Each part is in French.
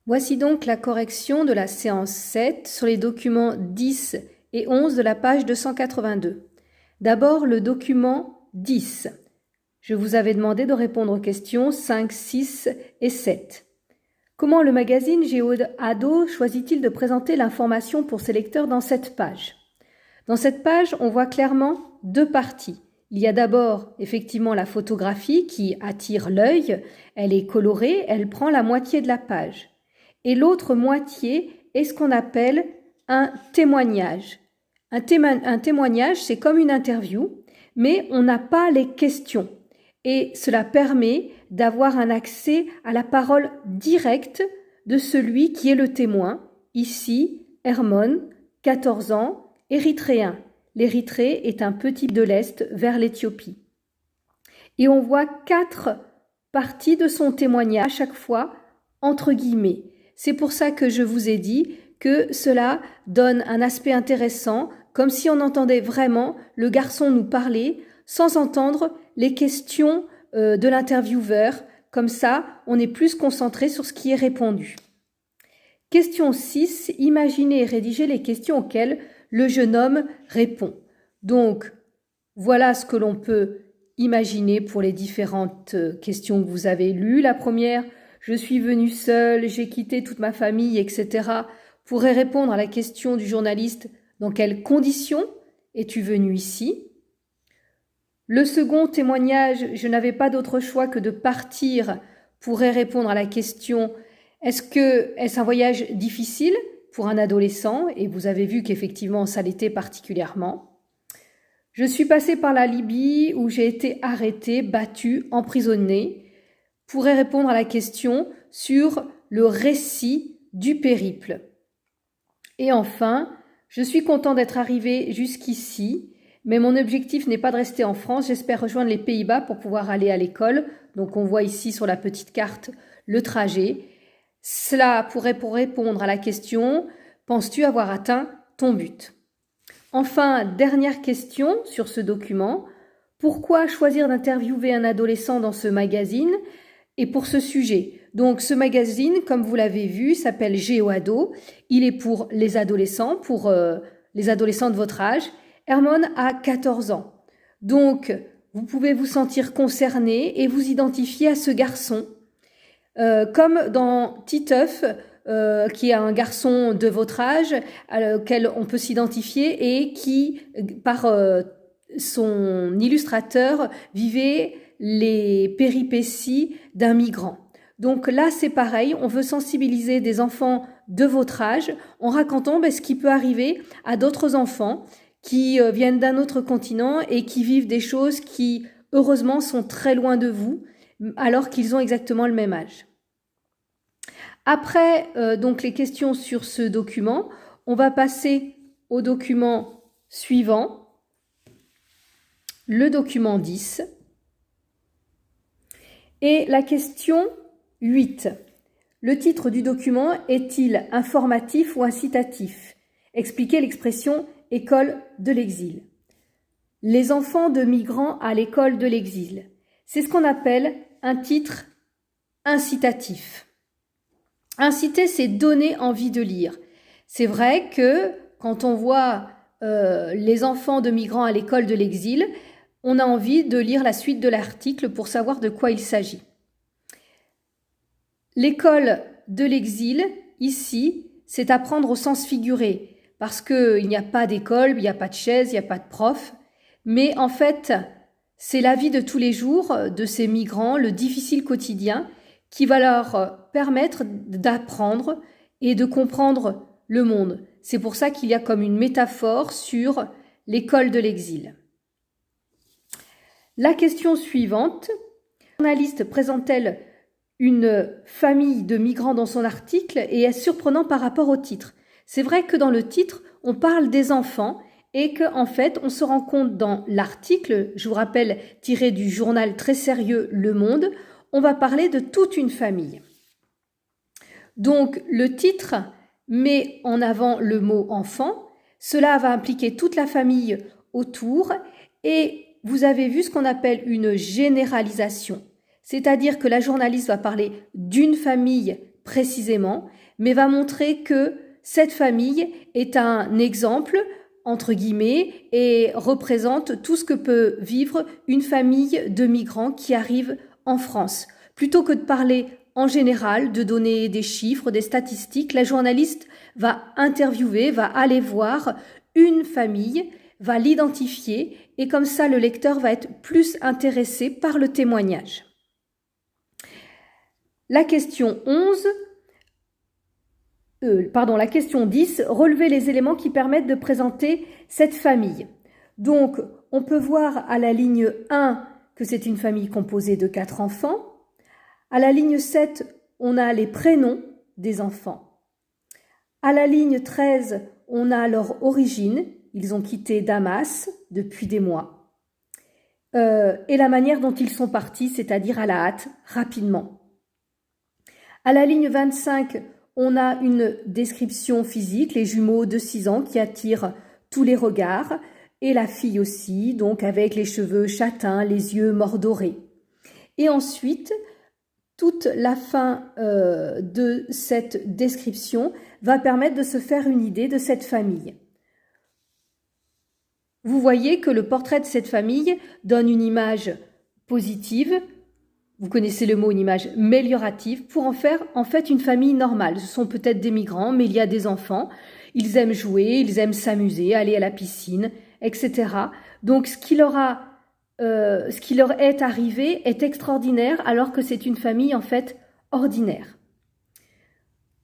Voici donc la correction de la séance 7 sur les documents 10 et 11 de la page 282. D'abord, le document 10. Je vous avais demandé de répondre aux questions 5, 6 et 7. Comment le magazine Géo-Ado choisit-il de présenter l'information pour ses lecteurs dans cette page? Dans cette page, on voit clairement deux parties. Il y a d'abord effectivement la photographie qui attire l'œil, elle est colorée, elle prend la moitié de la page. Et l'autre moitié est ce qu'on appelle un témoignage. Un témoignage, c'est comme une interview, mais on n'a pas les questions. Et cela permet d'avoir un accès à la parole directe de celui qui est le témoin. Ici, Hermon, 14 ans, érythréen. L'Érythrée est un petit de l'Est vers l'Éthiopie. Et on voit 4 parties de son témoignage à chaque fois, entre guillemets. C'est pour ça que je vous ai dit que cela donne un aspect intéressant, comme si on entendait vraiment le garçon nous parler sans entendre les questions de l'intervieweur. Comme ça, on est plus concentré sur ce qui est répondu. Question 6. Imaginez et rédigez les questions auxquelles le jeune homme répond. Donc, voilà ce que l'on peut imaginer pour les différentes questions que vous avez lues. La première, je suis venu seul, j'ai quitté toute ma famille, etc. pourrait répondre à la question du journaliste, dans quelles conditions es-tu venu ici? Le second témoignage, je n'avais pas d'autre choix que de partir, pourrait répondre à la question, est-ce un voyage difficile pour un adolescent? Et vous avez vu qu'effectivement, ça l'était particulièrement. Je suis passé par la Libye où j'ai été arrêté, battu, emprisonné, pourrait répondre à la question sur le récit du périple. Et enfin, je suis content d'être arrivé jusqu'ici, mais mon objectif n'est pas de rester en France, j'espère rejoindre les Pays-Bas pour pouvoir aller à l'école. Donc on voit ici sur la petite carte le trajet. Cela pourrait pour répondre à la question, penses-tu avoir atteint ton but? Enfin, dernière question sur ce document, pourquoi choisir d'interviewer un adolescent dans ce magazine et pour ce sujet? Donc ce magazine, comme vous l'avez vu, s'appelle Géo-Ado. Il est pour les adolescents, pour les adolescents de votre âge. Hermon a 14 ans. Donc vous pouvez vous sentir concerné et vous identifier à ce garçon. Comme dans Titeuf, qui est un garçon de votre âge, auquel on peut s'identifier et qui, par son illustrateur, vivait les péripéties d'un migrant. Donc là, c'est pareil, on veut sensibiliser des enfants de votre âge en racontant ce qui peut arriver à d'autres enfants qui viennent d'un autre continent et qui vivent des choses qui, heureusement, sont très loin de vous, alors qu'ils ont exactement le même âge. Après donc les questions sur ce document, on va passer au document suivant, le document 10. Et la question 8. Le titre du document est-il informatif ou incitatif? Expliquez l'expression « école de l'exil ». Les enfants de migrants à l'école de l'exil. C'est ce qu'on appelle un titre incitatif. Inciter, c'est donner envie de lire. C'est vrai que quand on voit les enfants de migrants à l'école de l'exil, on a envie de lire la suite de l'article pour savoir de quoi il s'agit. L'école de l'exil, ici, c'est apprendre au sens figuré, parce qu'il n'y a pas d'école, il n'y a pas de chaise, il n'y a pas de prof, mais en fait, c'est la vie de tous les jours de ces migrants, le difficile quotidien, qui va leur permettre d'apprendre et de comprendre le monde. C'est pour ça qu'il y a comme une métaphore sur l'école de l'exil. La question suivante, la journaliste présente-t-elle une famille de migrants dans son article et est surprenant par rapport au titre? C'est vrai que dans le titre, on parle des enfants et qu'en fait, on se rend compte dans l'article, je vous rappelle, tiré du journal très sérieux Le Monde, on va parler de toute une famille. Donc, le titre met en avant le mot « enfant ». Cela va impliquer toute la famille autour et vous avez vu ce qu'on appelle une généralisation. C'est-à-dire que la journaliste va parler d'une famille précisément, mais va montrer que cette famille est un exemple, entre guillemets, et représente tout ce que peut vivre une famille de migrants qui arrive en France. Plutôt que de parler en général, de donner des chiffres, des statistiques, la journaliste va interviewer, va aller voir une famille, va l'identifier, et comme ça le lecteur va être plus intéressé par le témoignage. La question 10, relever les éléments qui permettent de présenter cette famille. Donc, on peut voir à la ligne 1 que c'est une famille composée de 4 enfants. À la ligne 7, on a les prénoms des enfants. À la ligne 13, on a leur origine. Ils ont quitté Damas depuis des mois. Et la manière dont ils sont partis, c'est-à-dire à la hâte, rapidement. À la ligne 25, on a une description physique, les jumeaux de 6 ans qui attirent tous les regards, et la fille aussi, donc avec les cheveux châtains, les yeux mordorés. Et ensuite, toute la fin de cette description va permettre de se faire une idée de cette famille. Vous voyez que le portrait de cette famille donne une image positive. Vous connaissez le mot, une image améliorative, pour en faire en fait une famille normale. Ce sont peut-être des migrants, mais il y a des enfants. Ils aiment jouer, ils aiment s'amuser, aller à la piscine, etc. Donc ce qui leur est arrivé est extraordinaire, alors que c'est une famille en fait ordinaire.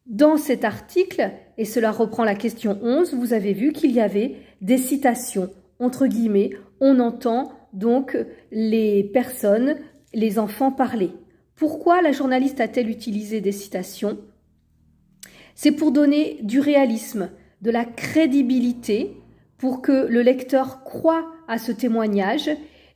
Dans cet article, et cela reprend la question 11, vous avez vu qu'il y avait des citations, entre guillemets. On entend donc les personnes, les enfants parler. Pourquoi la journaliste a-t-elle utilisé des citations? C'est pour donner du réalisme, de la crédibilité, pour que le lecteur croie à ce témoignage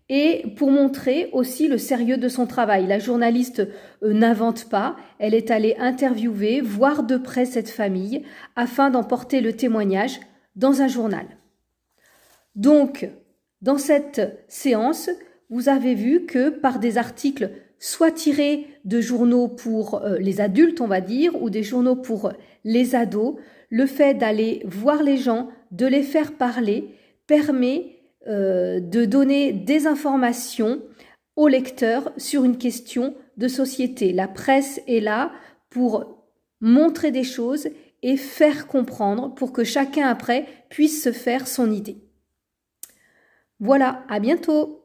et pour montrer aussi le sérieux de son travail. La journaliste n'invente pas, elle est allée interviewer, voir de près cette famille afin d'en porter le témoignage dans un journal. Donc, dans cette séance, vous avez vu que par des articles soit tirés de journaux pour les adultes, on va dire, ou des journaux pour les ados, le fait d'aller voir les gens, de les faire parler, permet de donner des informations aux lecteurs sur une question de société. La presse est là pour montrer des choses et faire comprendre pour que chacun après puisse se faire son idée. Voilà, à bientôt!